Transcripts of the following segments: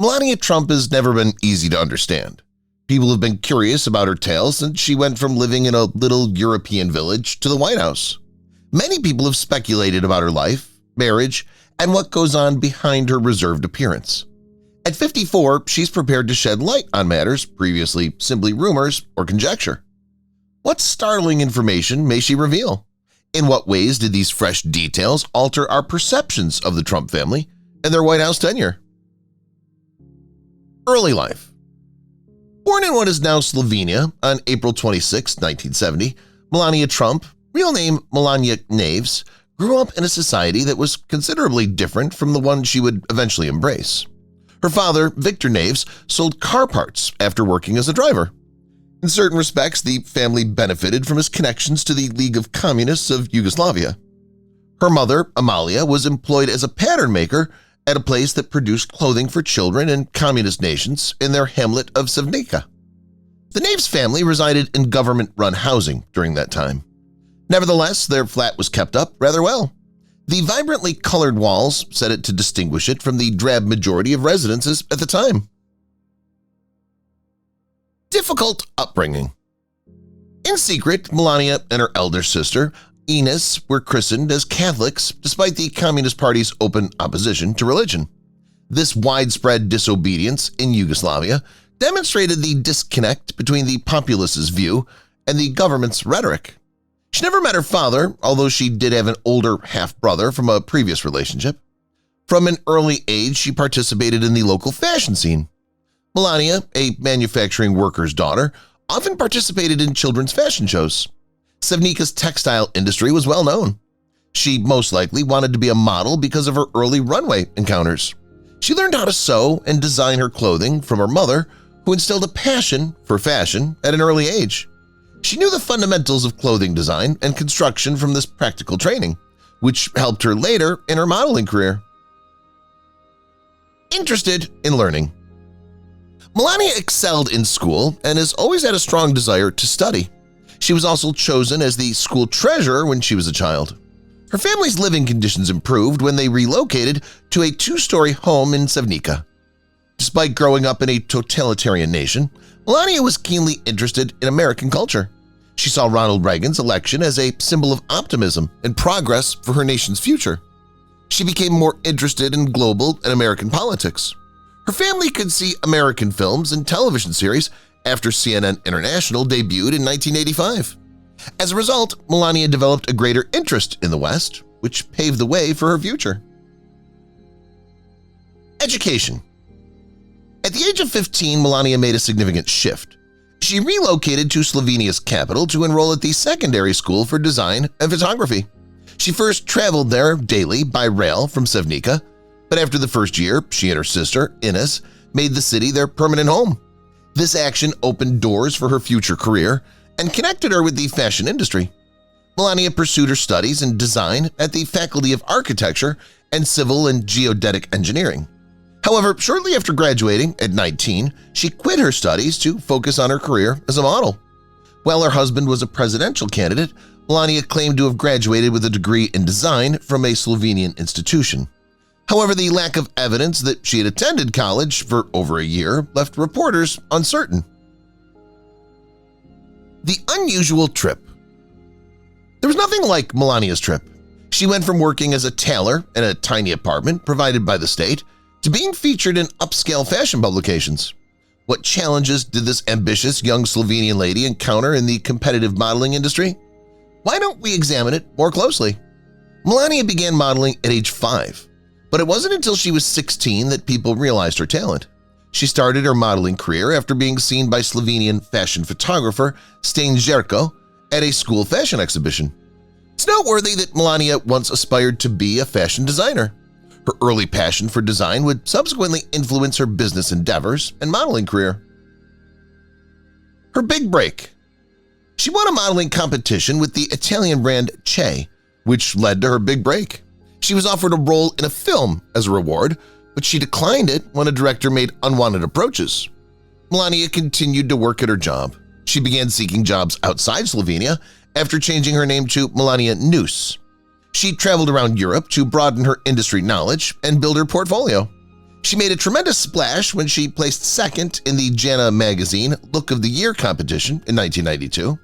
Melania Trump has never been easy to understand. People have been curious about her tale since she went from living in a little European village to the White House. Many people have speculated about her life, marriage, and what goes on behind her reserved appearance. At 54, she's prepared to shed light on matters previously simply rumors or conjecture. What startling information may she reveal? In what ways did these fresh details alter our perceptions of the Trump family and their White House tenure? Early life. Born in what is now Slovenia on April 26, 1970, Melania Trump, real name Melania Naves, grew up in a society that was considerably different from the one she would eventually embrace. Her father, Victor Naves, sold car parts after working as a driver. In certain respects, the family benefited from his connections to the League of Communists of Yugoslavia. Her mother, Amalia, was employed as a pattern maker at a place that produced clothing for children in communist nations in their hamlet of Sevnica. The Naves family resided in government-run housing during that time. Nevertheless, their flat was kept up rather well. The vibrantly colored walls set it to distinguish it from the drab majority of residences at the time. Difficult upbringing. In secret, Melania and her elder sister, Ines, were christened as Catholics despite the Communist Party's open opposition to religion. This widespread disobedience in Yugoslavia demonstrated the disconnect between the populace's view and the government's rhetoric. She never met her father, although she did have an older half-brother from a previous relationship. From an early age, she participated in the local fashion scene. Melania, a manufacturing worker's daughter, often participated in children's fashion shows. Sevnica's textile industry was well known. She most likely wanted to be a model because of her early runway encounters. She learned how to sew and design her clothing from her mother, who instilled a passion for fashion at an early age. She knew the fundamentals of clothing design and construction from this practical training, which helped her later in her modeling career. Interested in learning. Melania excelled in school and has always had a strong desire to study. She was also chosen as the school treasurer when she was a child. Her family's living conditions improved when they relocated to a two-story home in Sevnica. Despite growing up in a totalitarian nation, Melania was keenly interested in American culture. She saw Ronald Reagan's election as a symbol of optimism and progress for her nation's future. She became more interested in global and American politics. Her family could see American films and television series after CNN International debuted in 1985. As a result, Melania developed a greater interest in the West, which paved the way for her future. Education. At the age of 15, Melania made a significant shift. She relocated to Slovenia's capital to enroll at the secondary school for design and photography. She first traveled there daily by rail from Sevnica, but after the first year, she and her sister, Ines, made the city their permanent home. This action opened doors for her future career and connected her with the fashion industry. Melania pursued her studies in design at the Faculty of Architecture and Civil and Geodetic Engineering. However, shortly after graduating at 19, she quit her studies to focus on her career as a model. While her husband was a presidential candidate, Melania claimed to have graduated with a degree in design from a Slovenian institution. However, the lack of evidence that she had attended college for over a year left reporters uncertain. The unusual trip. There was nothing like Melania's trip. She went from working as a tailor in a tiny apartment provided by the state to being featured in upscale fashion publications. What challenges did this ambitious young Slovenian lady encounter in the competitive modeling industry? Why don't we examine it more closely? Melania began modeling at age 5, but it wasn't until she was 16 that people realized her talent. She started her modeling career after being seen by Slovenian fashion photographer Stane Žerko at a school fashion exhibition. It's noteworthy that Melania once aspired to be a fashion designer. Her early passion for design would subsequently influence her business endeavors and modeling career. Her big break. She won a modeling competition with the Italian brand Che, which led to her big break. She was offered a role in a film as a reward, but she declined it when a director made unwanted approaches. Melania continued to work at her job. She began seeking jobs outside Slovenia after changing her name to Melania News. She traveled around Europe to broaden her industry knowledge and build her portfolio. She made a tremendous splash when she placed second in the JANA magazine Look of the Year competition in 1992.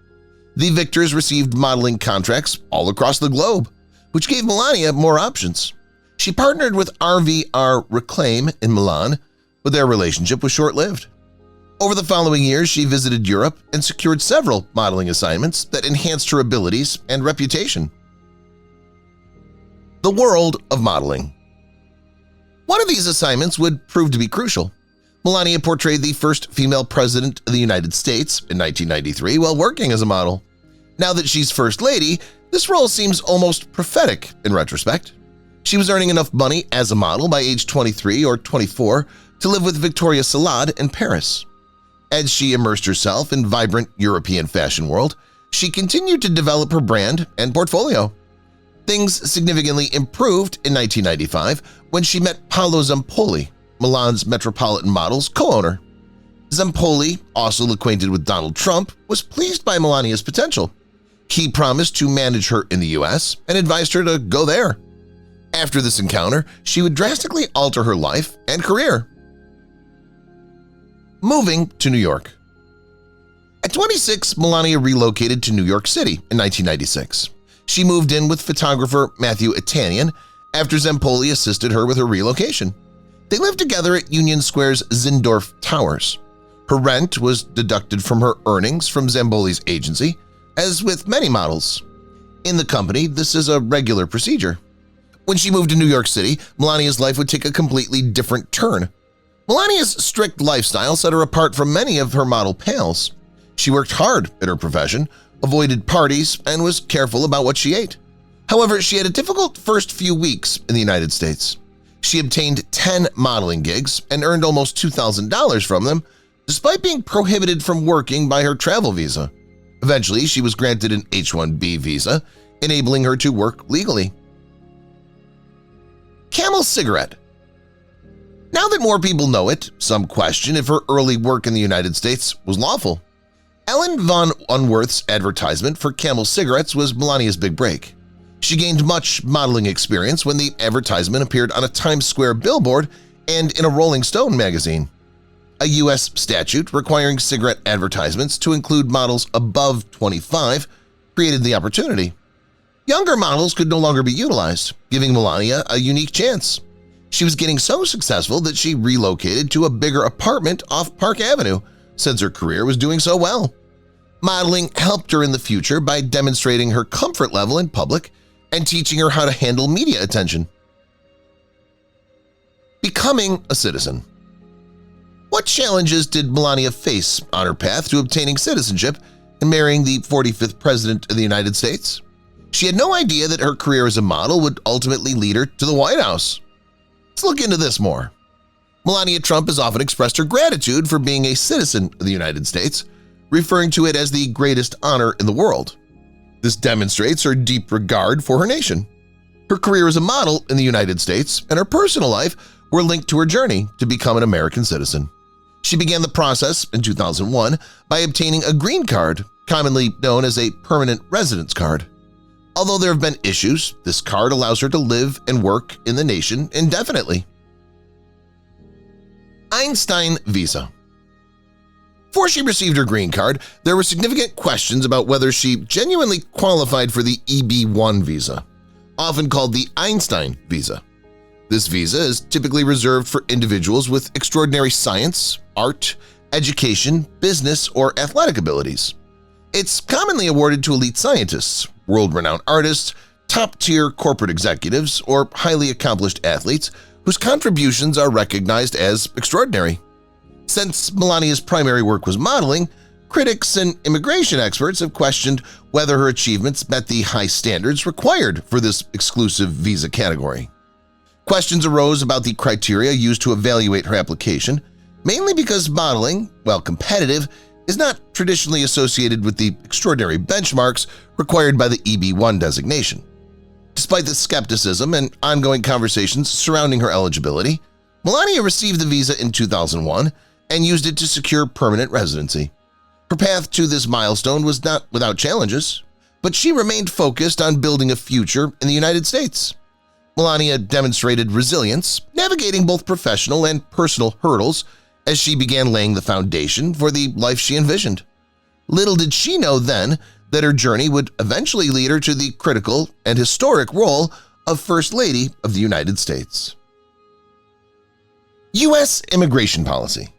The victors received modeling contracts all across the globe, which gave Melania more options. She partnered with RVR Reclaim in Milan, but their relationship was short-lived. Over the following years, she visited Europe and secured several modeling assignments that enhanced her abilities and reputation. The world of modeling. One of these assignments would prove to be crucial. Melania portrayed the first female president of the United States in 1993 while working as a model. Now that she's First Lady, this role seems almost prophetic in retrospect. She was earning enough money as a model by age 23 or 24 to live with Victoria Salad in Paris. As she immersed herself in vibrant European fashion world, she continued to develop her brand and portfolio. Things significantly improved in 1995 when she met Paolo Zampoli, Milan's Metropolitan Models co-owner. Zampoli, also acquainted with Donald Trump, was pleased by Melania's potential. He promised to manage her in the U.S. and advised her to go there. After this encounter, she would drastically alter her life and career. Moving to New York. At 26, Melania relocated to New York City in 1996. She moved in with photographer Matthew Itanian after Zampoli assisted her with her relocation. They lived together at Union Square's Zindorf Towers. Her rent was deducted from her earnings from Zampoli's agency, as with many models. In the company, this is a regular procedure. When she moved to New York City, Melania's life would take a completely different turn. Melania's strict lifestyle set her apart from many of her model pals. She worked hard at her profession, avoided parties, and was careful about what she ate. However, she had a difficult first few weeks in the United States. She obtained 10 modeling gigs and earned almost $2,000 from them, despite being prohibited from working by her travel visa. Eventually, she was granted an H-1B visa, enabling her to work legally. Camel cigarette. Now that more people know it, some question if her early work in the United States was lawful. Ellen von Unworth's advertisement for Camel cigarettes was Melania's big break. She gained much modeling experience when the advertisement appeared on a Times Square billboard and in a Rolling Stone magazine. A U.S. statute requiring cigarette advertisements to include models above 25 created the opportunity. Younger models could no longer be utilized, giving Melania a unique chance. She was getting so successful that she relocated to a bigger apartment off Park Avenue since her career was doing so well. Modeling helped her in the future by demonstrating her comfort level in public and teaching her how to handle media attention. Becoming a citizen. What challenges did Melania face on her path to obtaining citizenship and marrying the 45th President of the United States? She had no idea that her career as a model would ultimately lead her to the White House. Let's look into this more. Melania Trump has often expressed her gratitude for being a citizen of the United States, referring to it as the greatest honor in the world. This demonstrates her deep regard for her nation. Her career as a model in the United States and her personal life were linked to her journey to become an American citizen. She began the process in 2001 by obtaining a green card, commonly known as a permanent residence card. Although there have been issues, this card allows her to live and work in the nation indefinitely. Einstein Visa. Before she received her green card, there were significant questions about whether she genuinely qualified for the EB-1 visa, often called the Einstein Visa. This visa is typically reserved for individuals with extraordinary science, art, education, business, or athletic abilities. It's commonly awarded to elite scientists, world-renowned artists, top-tier corporate executives, or highly accomplished athletes whose contributions are recognized as extraordinary. Since Melania's primary work was modeling, critics and immigration experts have questioned whether her achievements met the high standards required for this exclusive visa category. Questions arose about the criteria used to evaluate her application, mainly because modeling, while competitive, is not traditionally associated with the extraordinary benchmarks required by the EB-1 designation. Despite the skepticism and ongoing conversations surrounding her eligibility, Melania received the visa in 2001 and used it to secure permanent residency. Her path to this milestone was not without challenges, but she remained focused on building a future in the United States. Melania demonstrated resilience, navigating both professional and personal hurdles as she began laying the foundation for the life she envisioned. Little did she know then that her journey would eventually lead her to the critical and historic role of First Lady of the United States. U.S. Immigration Policy.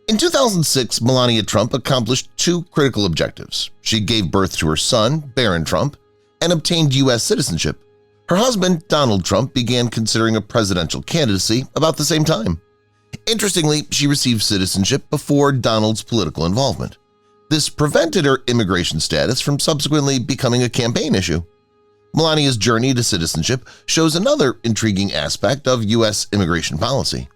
In 2006, Melania Trump accomplished two critical objectives. She gave birth to her son, Barron Trump, and obtained U.S. citizenship. Her husband, Donald Trump, began considering a presidential candidacy about the same time. Interestingly, she received citizenship before Donald's political involvement. This prevented her immigration status from subsequently becoming a campaign issue. Melania's journey to citizenship shows another intriguing aspect of U.S. immigration policy.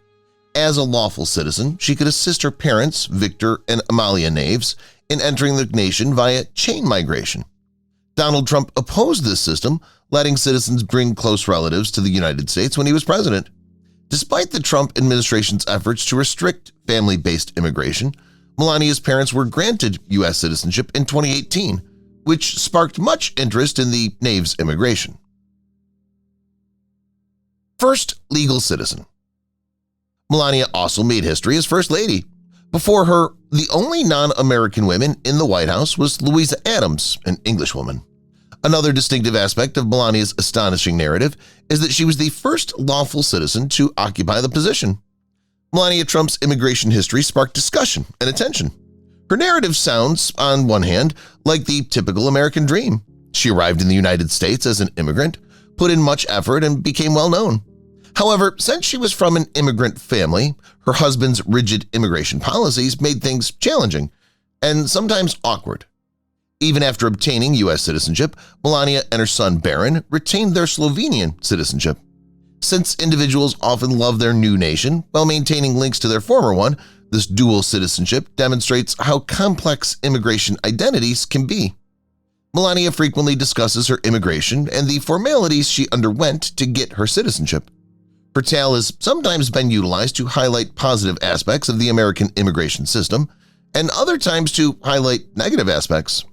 As a lawful citizen, she could assist her parents, Victor and Amalia Naves, in entering the nation via chain migration. Donald Trump opposed this system, letting citizens bring close relatives to the United States when he was president. Despite the Trump administration's efforts to restrict family-based immigration, Melania's parents were granted U.S. citizenship in 2018, which sparked much interest in the Naves' immigration. First legal citizen. Melania also made history as First Lady. Before her, the only non-American woman in the White House was Louisa Adams, an Englishwoman. Another distinctive aspect of Melania's astonishing narrative is that she was the first lawful citizen to occupy the position. Melania Trump's immigration history sparked discussion and attention. Her narrative sounds, on one hand, like the typical American dream. She arrived in the United States as an immigrant, put in much effort, and became well known. However, since she was from an immigrant family, her husband's rigid immigration policies made things challenging and sometimes awkward. Even after obtaining U.S. citizenship, Melania and her son Barron retained their Slovenian citizenship. Since individuals often love their new nation while maintaining links to their former one, this dual citizenship demonstrates how complex immigration identities can be. Melania frequently discusses her immigration and the formalities she underwent to get her citizenship. Her tale has sometimes been utilized to highlight positive aspects of the American immigration system and other times to highlight negative aspects.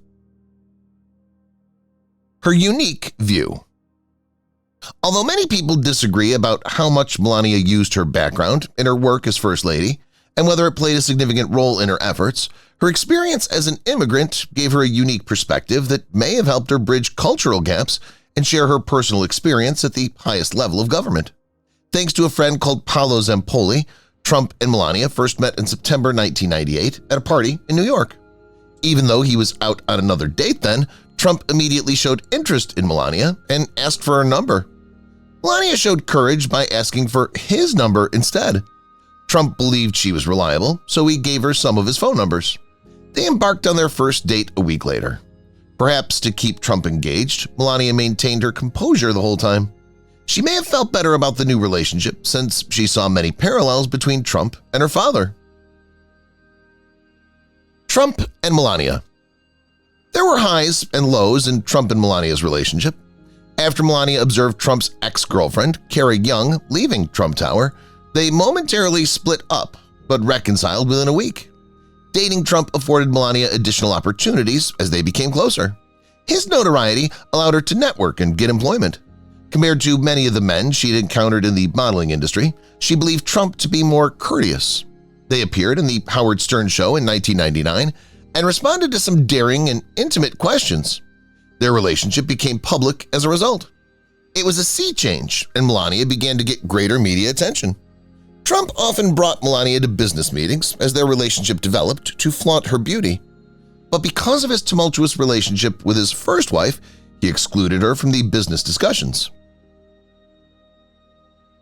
Her unique view. Although many people disagree about how much Melania used her background in her work as First Lady and whether it played a significant role in her efforts, her experience as an immigrant gave her a unique perspective that may have helped her bridge cultural gaps and share her personal experience at the highest level of government. Thanks to a friend called Paolo Zampoli, Trump and Melania first met in September 1998 at a party in New York. Even though he was out on another date then, Trump immediately showed interest in Melania and asked for her number. Melania showed courage by asking for his number instead. Trump believed she was reliable, so he gave her some of his phone numbers. They embarked on their first date a week later. Perhaps to keep Trump engaged, Melania maintained her composure the whole time. She may have felt better about the new relationship since she saw many parallels between Trump and her father. Trump and Melania. There were highs and lows in Trump and Melania's relationship. After Melania observed Trump's ex-girlfriend, Carrie Young, leaving Trump Tower, they momentarily split up but reconciled within a week. Dating Trump afforded Melania additional opportunities as they became closer. His notoriety allowed her to network and get employment. Compared to many of the men she'd encountered in the modeling industry, she believed Trump to be more courteous. They appeared in the Howard Stern Show in 1999 and responded to some daring and intimate questions. Their relationship became public as a result. It was a sea change, and Melania began to get greater media attention. Trump often brought Melania to business meetings as their relationship developed to flaunt her beauty. But because of his tumultuous relationship with his first wife, he excluded her from the business discussions.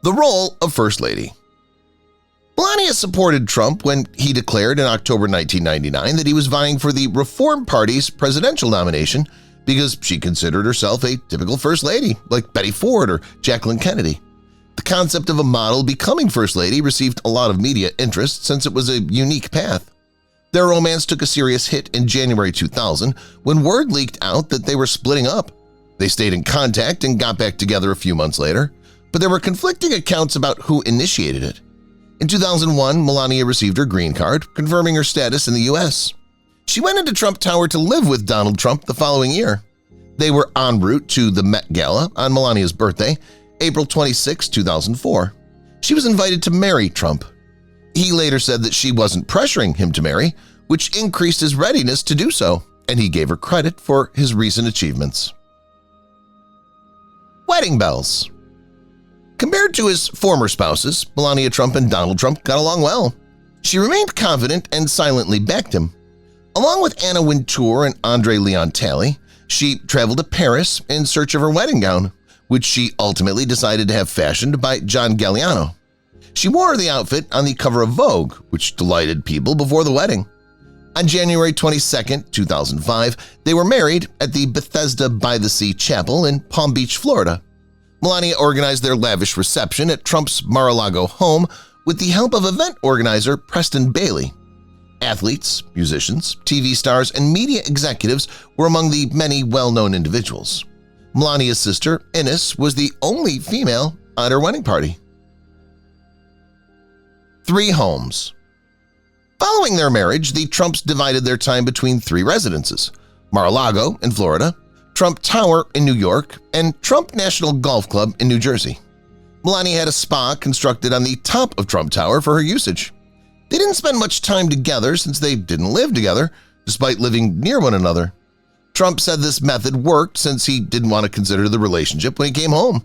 The role of First Lady. Melania supported Trump when he declared in October 1999 that he was vying for the Reform Party's presidential nomination because she considered herself a typical First Lady, like Betty Ford or Jacqueline Kennedy. The concept of a model becoming First Lady received a lot of media interest since it was a unique path. Their romance took a serious hit in January 2000 when word leaked out that they were splitting up. They stayed in contact and got back together a few months later, but there were conflicting accounts about who initiated it. In 2001, Melania received her green card, confirming her status in the U.S. She went into Trump Tower to live with Donald Trump the following year. They were en route to the Met Gala on Melania's birthday, April 26, 2004. She was invited to marry Trump. He later said that she wasn't pressuring him to marry, which increased his readiness to do so, and he gave her credit for his recent achievements. Wedding bells. Compared to his former spouses, Melania Trump and Donald Trump got along well. She remained confident and silently backed him. Along with Anna Wintour and Andre Leon Talley, she traveled to Paris in search of her wedding gown, which she ultimately decided to have fashioned by John Galliano. She wore the outfit on the cover of Vogue, which delighted people before the wedding. On January 22, 2005, they were married at the Bethesda-by-the-Sea Chapel in Palm Beach, Florida. Melania organized their lavish reception at Trump's Mar-a-Lago home with the help of event organizer Preston Bailey. Athletes, musicians, TV stars, and media executives were among the many well-known individuals. Melania's sister, Ines, was the only female at her wedding party. 3 homes. Following their marriage, the Trumps divided their time between 3 residences: Mar-a-Lago in Florida, Trump Tower in New York, and Trump National Golf Club in New Jersey. Melania had a spa constructed on the top of Trump Tower for her usage. They didn't spend much time together since they didn't live together, despite living near one another. Trump said this method worked since he didn't want to consider the relationship when he came home.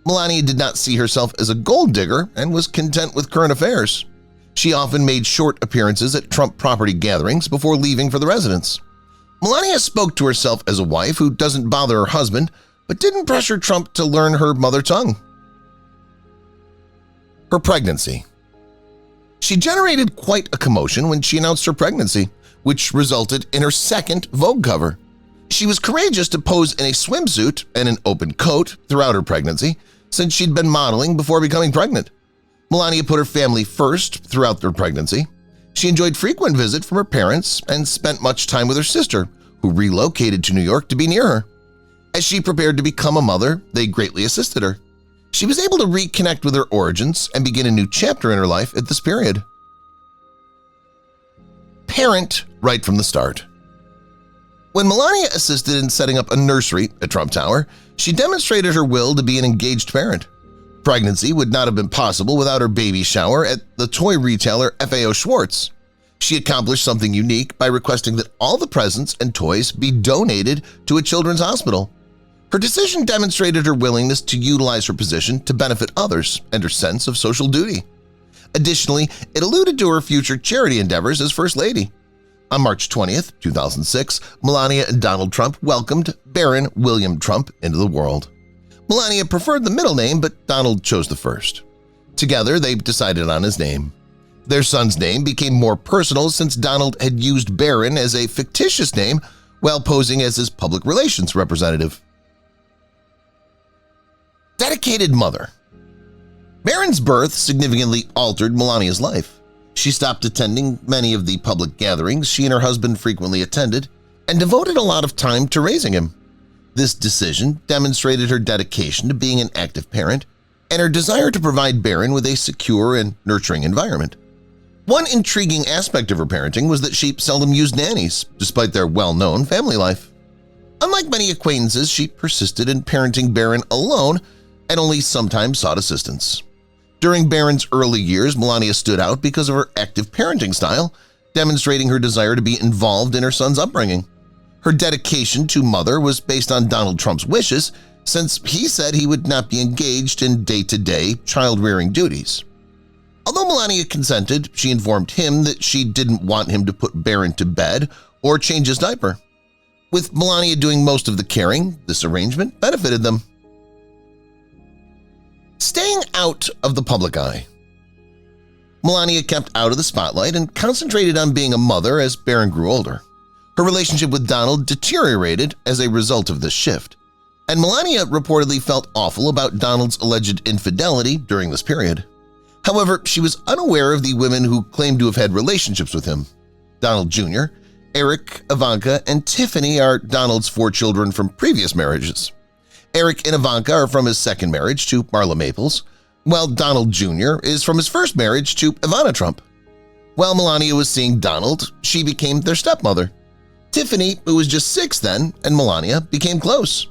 Melania did not see herself as a gold digger and was content with current affairs. She often made short appearances at Trump property gatherings before leaving for the residence. Melania spoke to herself as a wife who doesn't bother her husband but didn't pressure Trump to learn her mother tongue. Her pregnancy. She generated quite a commotion when she announced her pregnancy, which resulted in her second Vogue cover. She was courageous to pose in a swimsuit and an open coat throughout her pregnancy, since she'd been modeling before becoming pregnant. Melania put her family first throughout her pregnancy. She enjoyed frequent visits from her parents and spent much time with her sister, who relocated to New York to be near her. As she prepared to become a mother, they greatly assisted her. She was able to reconnect with her origins and begin a new chapter in her life at this period. Parent right from the start. When Melania assisted in setting up a nursery at Trump Tower, she demonstrated her will to be an engaged parent. Pregnancy would not have been possible without her baby shower at the toy retailer FAO Schwarz. She accomplished something unique by requesting that all the presents and toys be donated to a children's hospital. Her decision demonstrated her willingness to utilize her position to benefit others and her sense of social duty. Additionally, it alluded to her future charity endeavors as First Lady. On March 20, 2006, Melania and Donald Trump welcomed Baron William Trump into the world. Melania preferred the middle name, but Donald chose the first. Together, they decided on his name. Their son's name became more personal since Donald had used Baron as a fictitious name while posing as his public relations representative. Dedicated mother. Baron's birth significantly altered Melania's life. She stopped attending many of the public gatherings she and her husband frequently attended and devoted a lot of time to raising him. This decision demonstrated her dedication to being an active parent and her desire to provide Baron with a secure and nurturing environment. One intriguing aspect of her parenting was that she seldom used nannies, despite their well-known family life. Unlike many acquaintances, she persisted in parenting Baron alone and only sometimes sought assistance. During Baron's early years, Melania stood out because of her active parenting style, demonstrating her desire to be involved in her son's upbringing. Her dedication to mother was based on Donald Trump's wishes, since he said he would not be engaged in day-to-day child-rearing duties. Although Melania consented, she informed him that she didn't want him to put Baron to bed or change his diaper. With Melania doing most of the caring, this arrangement benefited them. Staying out of the public eye. Melania kept out of the spotlight and concentrated on being a mother as Baron grew older. Her relationship with Donald deteriorated as a result of this shift, and Melania reportedly felt awful about Donald's alleged infidelity during this period. However, she was unaware of the women who claimed to have had relationships with him. Donald Jr., Eric, Ivanka, and Tiffany are Donald's 4 children from previous marriages. Eric and Ivanka are from his second marriage to Marla Maples, while Donald Jr. is from his first marriage to Ivana Trump. While Melania was seeing Donald, she became their stepmother. Tiffany, who was just 6 then, and Melania became close.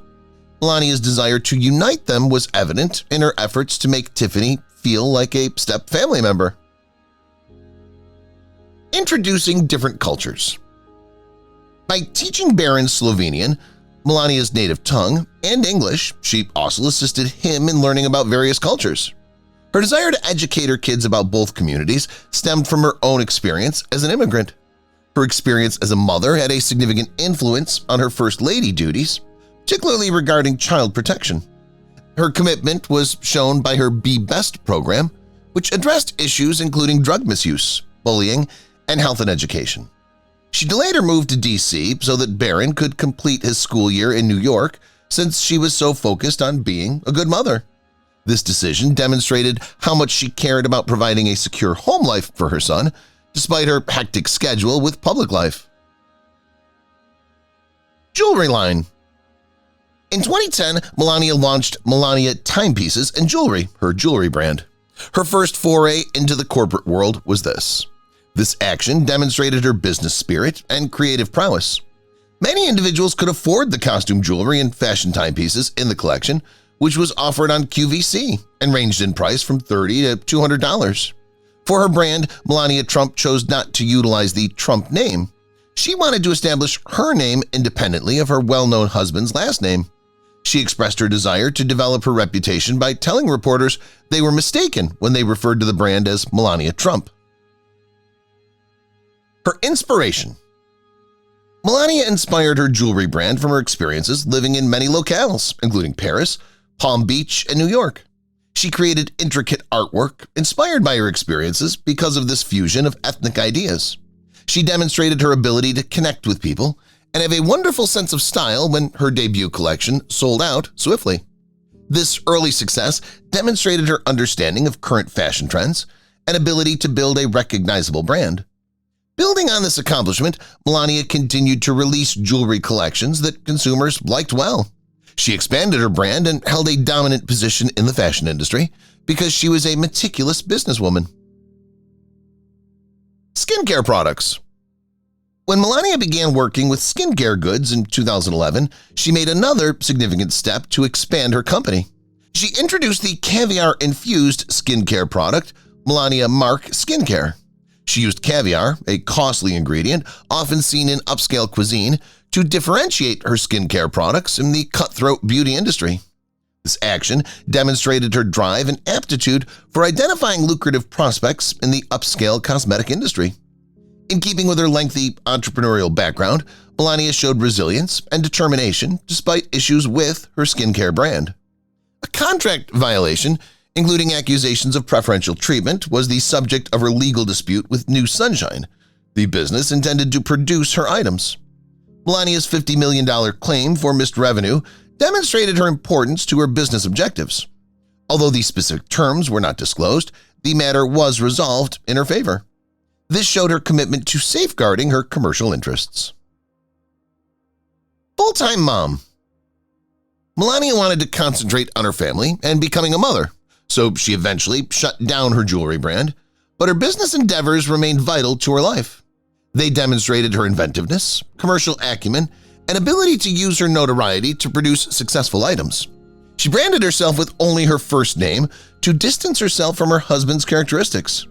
Melania's desire to unite them was evident in her efforts to make Tiffany feel like a step family member. Introducing different cultures. By teaching Baron Slovenian, Melania's native tongue, and English, she also assisted him in learning about various cultures. Her desire to educate her kids about both communities stemmed from her own experience as an immigrant. Her experience as a mother had a significant influence on her First Lady duties, particularly regarding child protection. Her commitment was shown by her Be Best program, which addressed issues including drug misuse, bullying, and health and education. She delayed her move to D.C. so that Barron could complete his school year in New York since she was so focused on being a good mother. This decision demonstrated how much she cared about providing a secure home life for her son, despite her hectic schedule with public life. Jewelry line. In 2010, Melania launched Melania Timepieces and Jewelry, her jewelry brand. Her first foray into the corporate world was this. This action demonstrated her business spirit and creative prowess. Many individuals could afford the costume jewelry and fashion timepieces in the collection, which was offered on QVC and ranged in price from $30 to $200. For her brand, Melania Trump chose not to utilize the Trump name. She wanted to establish her name independently of her well-known husband's last name. She expressed her desire to develop her reputation by telling reporters they were mistaken when they referred to the brand as Melania Trump. Her inspiration. Melania inspired her jewelry brand from her experiences living in many locales, including Paris, Palm Beach, and New York. She created intricate artwork inspired by her experiences because of this fusion of ethnic ideas. She demonstrated her ability to connect with people and have a wonderful sense of style when her debut collection sold out swiftly. This early success demonstrated her understanding of current fashion trends and ability to build a recognizable brand. Building on this accomplishment, Melania continued to release jewelry collections that consumers liked well. She expanded her brand and held a dominant position in the fashion industry because she was a meticulous businesswoman. Skincare products. When Melania began working with skincare goods in 2011, she made another significant step to expand her company. She introduced the caviar-infused skincare product, Melania Mark Skincare. She used caviar, a costly ingredient often seen in upscale cuisine, to differentiate her skincare products in the cutthroat beauty industry. This action demonstrated her drive and aptitude for identifying lucrative prospects in the upscale cosmetic industry. In keeping with her lengthy entrepreneurial background, Melania showed resilience and determination despite issues with her skincare brand. A contract violation, including accusations of preferential treatment, was the subject of her legal dispute with New Sunshine, the business intended to produce her items. Melania's $50 million claim for missed revenue demonstrated her importance to her business objectives. Although the specific terms were not disclosed, the matter was resolved in her favor. This showed her commitment to safeguarding her commercial interests. Full-time mom. Melania wanted to concentrate on her family and becoming a mother, so she eventually shut down her jewelry brand, but her business endeavors remained vital to her life. They demonstrated her inventiveness, commercial acumen, and ability to use her notoriety to produce successful items. She branded herself with only her first name to distance herself from her husband's characteristics.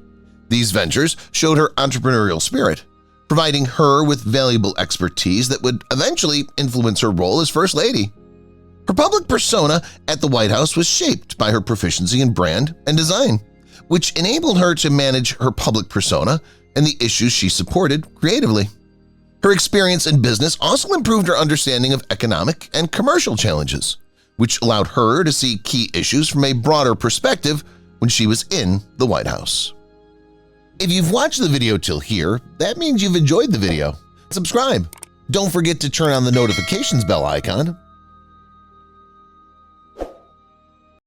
These ventures showed her entrepreneurial spirit, providing her with valuable expertise that would eventually influence her role as First Lady. Her public persona at the White House was shaped by her proficiency in brand and design, which enabled her to manage her public persona and the issues she supported creatively. Her experience in business also improved her understanding of economic and commercial challenges, which allowed her to see key issues from a broader perspective when she was in the White House. If you've watched the video till here, that means you've enjoyed the video. Subscribe. Don't forget to turn on the notifications bell icon